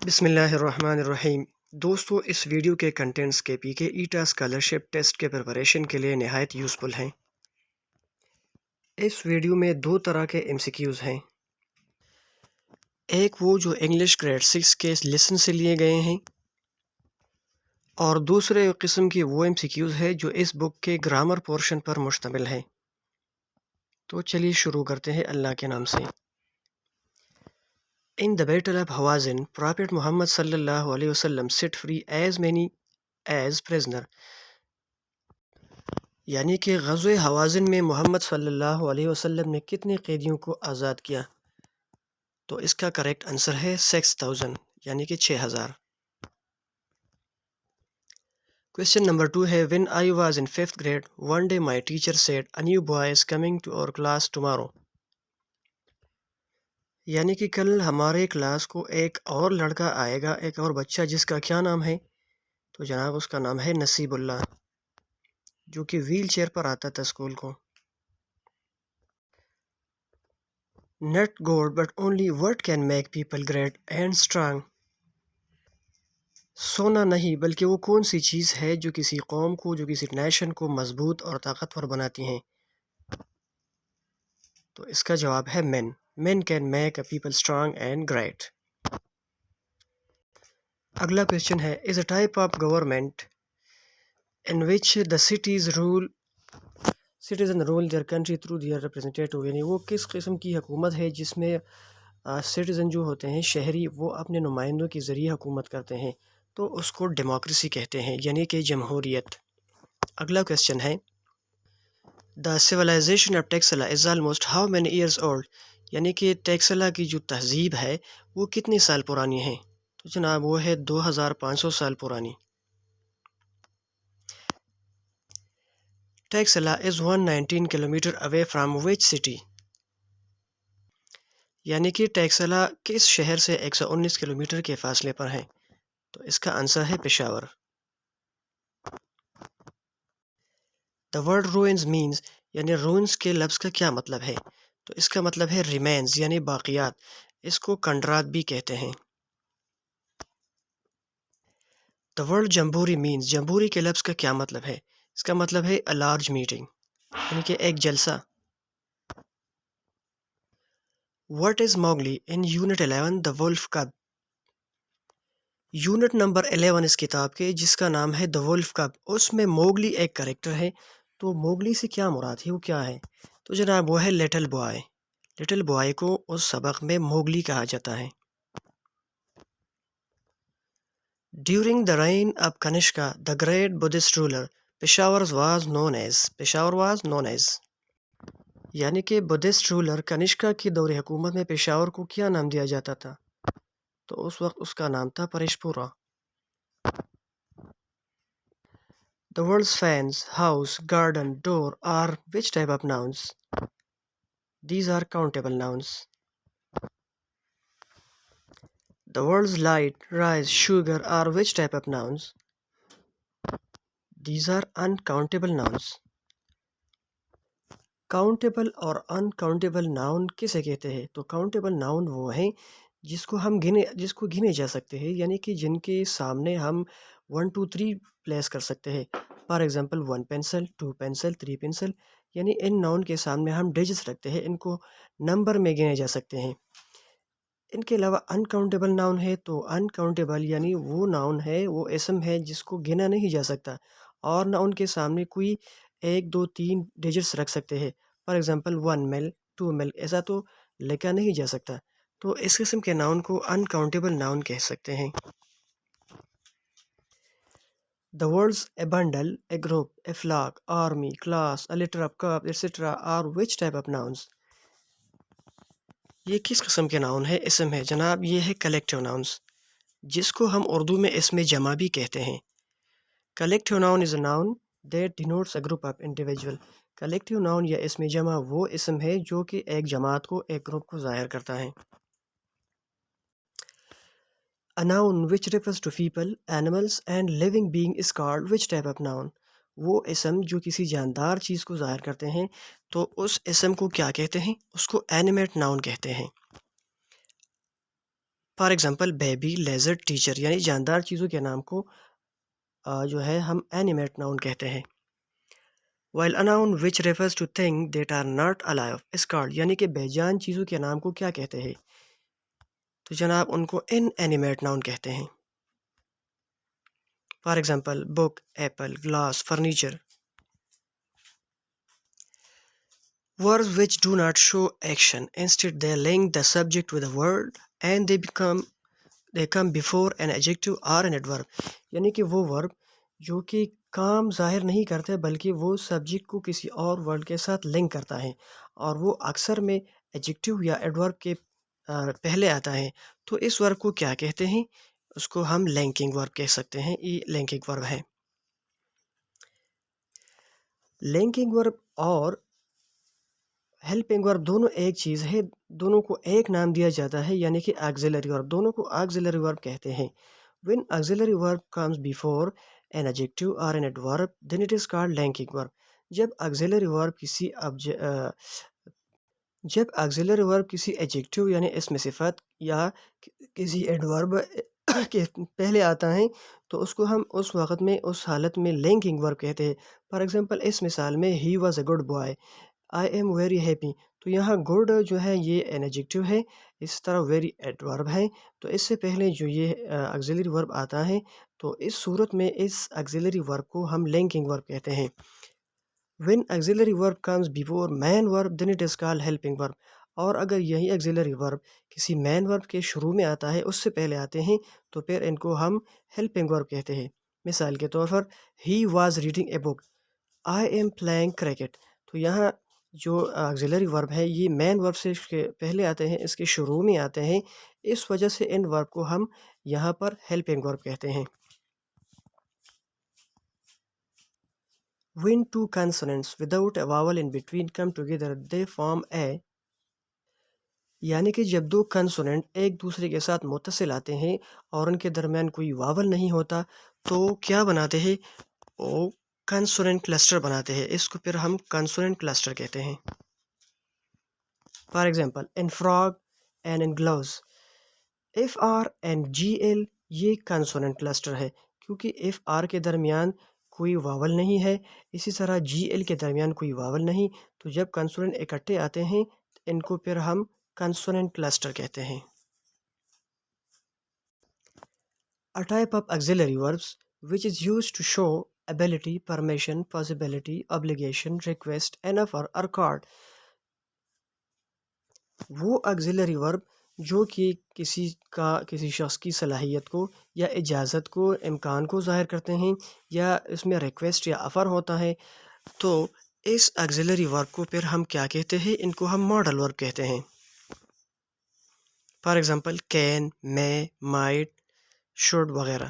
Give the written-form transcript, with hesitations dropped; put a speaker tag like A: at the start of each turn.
A: بسم اللہ الرحمن الرحیم۔ دوستو، اس ویڈیو کے کنٹینٹس کے پی کے ایٹا اسکالرشپ ٹیسٹ کے پریپریشن کے لیے نہایت یوزفل ہیں۔ اس ویڈیو میں دو طرح کے ایم سی کیوز ہیں، ایک وہ جو انگلش گریڈ 6 کے لیسن سے لیے گئے ہیں، اور دوسرے قسم کی وہ ایم سی کیوز ہے جو اس بک کے گرامر پورشن پر مشتمل ہے۔ تو چلیے شروع کرتے ہیں اللہ کے نام سے۔ In the Battle of Hawazin, Prophet Muhammad sallallahu alaihi wasallam set free as many as prisoner، یعنی کہ غزوہ حوازن میں محمد صلی اللہ علیہ وسلم نے کتنے قیدیوں کو آزاد کیا؟ تو اس کا کریکٹ آنسر ہے 6000، یعنی کہ 6000۔ Question number 2 ہے When I was in 5th grade, one day my teacher said, a new boy is coming to our class tomorrow، یعنی کہ کل ہمارے کلاس کو ایک اور لڑکا آئے گا، ایک اور بچہ، جس کا کیا نام ہے؟ تو جناب اس کا نام ہے نصیب اللہ، جو کہ ویل چیئر پر آتا تھا اسکول کو۔ Not God but only what can make people great and strong، سونا نہیں بلکہ وہ کون سی چیز ہے جو کسی قوم کو، جو کسی نیشن کو مضبوط اور طاقتور بناتی ہیں؟ تو اس کا جواب ہے men can make a people strong and great۔ اگلا کویشچن ہے is a type of government in which the citizen rule their country through their representative، یعنی وہ کس قسم کی حکومت ہے جس میں سٹیزن جو ہوتے ہیں، شہری، وہ اپنے نمائندوں کے ذریعے حکومت کرتے ہیں؟ تو اس کو ڈیموکریسی کہتے ہیں، یعنی کہ جمہوریت۔ اگلا کویشچن ہے The civilization of Texela is almost how many years old، یعنی کہ ٹیکسلا کی جو تہذیب ہے وہ کتنے سال پرانی ہے؟ تو جناب وہ ہے 2500 سال پرانی۔ Texela is 119 kilometer away from which city، یعنی کہ ٹیکسلا کس شہر سے 119 کلومیٹر کے فاصلے پر ہے؟ تو اس کا آنسر ہے Peshawar. The word ruins means، یعنی ruins کے لفظ کا کیا مطلب ہے؟ تو اس کا مطلب ہے remains، یعنی باقیات، اس کو کنڈرات بھی کہتے ہیں۔ The word جمبوری means، جمبوری کے لفظ کا کیا مطلب ہے؟ اس کا مطلب ہے a large meeting، یعنی کہ ایک جلسہ۔ What is Mowgli in Unit 11 The Wolf Cub، unit number 11 اس کتاب کے جس کا نام ہے The Wolf Cub، اس میں موگلی ایک کریکٹر ہے، تو موگلی سے کیا مراد ہے، وہ کیا ہے؟ تو جناب وہ ہے لٹل بوائے۔ لٹل بوائے کو اس سبق میں موگلی کہا جاتا ہے۔ During the reign of Kanishka the great Buddhist ruler، Peshawar was known as، یعنی کہ بدھسٹ رولر کنشکا کی دور حکومت میں پشاور کو کیا نام دیا جاتا تھا؟ تو اس وقت اس کا نام تھا پریش پورا۔ The words fans، house، garden، door are which type of nouns؟ These are countable nouns۔ The words light، rice، sugar are which type of nouns؟ These are uncountable nouns۔ Countable اور انکاؤنٹیبل ناؤن کسے کہتے ہیں؟ تو countable noun وہ ہیں جس کو گنے جا سکتے ہیں، یعنی کہ جن کے سامنے ہم 1 2 3 پلیس کر سکتے ہیں۔ For example 1 pencil، 2 pencil، 3 pencil، یعنی ان ناؤن کے سامنے ہم ڈیجٹس رکھتے ہیں، ان کو نمبر میں گنے جا سکتے ہیں۔ ان کے علاوہ انکاؤنٹیبل ناؤن ہے، تو انکاؤنٹیبل یعنی وہ ناؤن ہے، وہ اسم ہے جس کو گنا نہیں جا سکتا، اور نہ ان کے سامنے کوئی 1 2 3 ڈیجٹس رکھ سکتے ہیں۔ فار ایگزامپل 1 mil، 2 mil، ایسا تو لکھا نہیں جا سکتا، تو اس قسم کے ناؤن کو انکاؤنٹیبل ناؤن کہہ سکتے ہیں۔ The words a bundle، a group، a flock، army، class، a litter of cups، etc. are which type of nouns؟ یہ کس قسم کے ناؤن ہے؟ اسم ہے جناب، یہ ہے کلیکٹیو ناؤنس، جس کو ہم اردو میں اسم جمع بھی کہتے ہیں۔ Collective noun is a noun that denotes a group of individual۔ Collective noun یا اسم جمع وہ اسم ہے جو کہ ایک جماعت کو، ایک گروپ کو ظاہر کرتا ہے۔ A noun which refers to people، animals and living being is called which type of noun؟ وہ اسم جو کسی جاندار چیز کو ظاہر کرتے ہیں تو اس اسم کو کیا کہتے ہیں؟ اس کو اینیمیٹ ناؤن کہتے ہیں۔ For example baby lizard teacher, یعنی جاندار چیزوں کے نام کو جو ہے ہم اینیمیٹ ناؤن کہتے ہیں. while a noun which refers to things that are not alive is called، یعنی کہ بے جان چیزوں کے نام کو کیا کہتے ہیں؟ تو جناب ان کو ان اینیمیٹ ناؤن کہتے ہیں. For example book, apple, glass, furniture. Words which do not show action, instead they link the subject with a word and they come before an adjective or an adverb. یعنی کہ وہ ورب جو کہ کام ظاہر نہیں کرتے بلکہ وہ سبجیکٹ کو کسی اور ورڈ کے ساتھ لنک کرتا ہے، اور وہ اکثر میں ایڈجیکٹیو یا ایڈورب کے پہلے آتا ہے. تو اس ورب کو کیا کہتے ہیں؟ اس کو ہم لنکنگ ورب کہہ سکتے ہیں. یہ لنکنگ ورب ہے. لنکنگ ورب اور ہیلپنگ ورب دونوں ایک چیز ہے، دونوں کو ایک نام دیا جاتا ہے، یعنی کہ آگزیلری ورب. دونوں کو آگزیلری ورب کہتے ہیں. When auxiliary verb comes before an adjective or an adverb, then it is called linking verb. جب auxiliary verb کسی ایڈجیکٹیو یعنی اسم صفت یا کسی ایڈورب کے پہلے آتا ہے تو اس کو ہم اس وقت میں اس حالت میں لنکنگ ورب کہتے ہیں. فار ایگزامپل اس مثال میں he was a good boy, I am very happy. تو یہاں گڈ جو ہے یہ این ایڈجیکٹیو ہے، اس طرح ویری ایڈورب ہے. تو اس سے پہلے جو یہ آگزیلری ورب آتا ہے تو اس صورت میں اس آگزیلری ورب کو ہم لنکنگ ورب کہتے ہیں. when auxiliary verb comes before main verb then it is called helping verb. اور اگر یہی auxiliary verb کسی main verb کے شروع میں آتا ہے، اس سے پہلے آتے ہیں، تو پھر ان کو ہم helping verb کہتے ہیں. مثال کے طور پر he was reading a book, I am playing cricket. تو یہاں جو auxiliary verb ہے یہ مین ورب سے پہلے آتے ہیں، اس کے شروع میں آتے ہیں، اس وجہ سے ان ورب کو ہم یہاں پر ہیلپنگ ورب کہتے ہیں. When two consonants without a vowel in between come together they form a، یعنی کہ جب دو کنسوننٹ ایک دوسرے کے ساتھ متصل آتے ہیں اور ان کے درمیان کوئی واول نہیں ہوتا تو کیا بناتے ہیں؟ وہ کنسوننٹ کلسٹر بناتے ہیں. اس کو پھر ہم کنسوننٹ کلسٹر کہتے ہیں. For example in frog and in gloves. F R and G L یہ کنسوننٹ کلسٹر ہے کیونکہ ایف آر کے درمیان کوئی واول نہیں ہے، اسی طرح جی ایل کے درمیان کوئی واول نہیں. تو جب کنسوننٹ اکٹھے آتے ہیں ان کو پھر ہم کنسوننٹ کلسٹر کہتے ہیں. A type of auxiliary verbs which is used to show ability, permission, possibility, obligation, request, an offer or card. وہ auxiliary verb جو کہ کسی شخص کی صلاحیت کو یا اجازت کو، امکان کو ظاہر کرتے ہیں، یا اس میں ریکویسٹ یا آفر ہوتا ہے، تو اس auxiliary verb کو پھر ہم کیا کہتے ہیں؟ ان کو ہم ماڈل verb کہتے ہیں. For example can, may, might, should وغیرہ.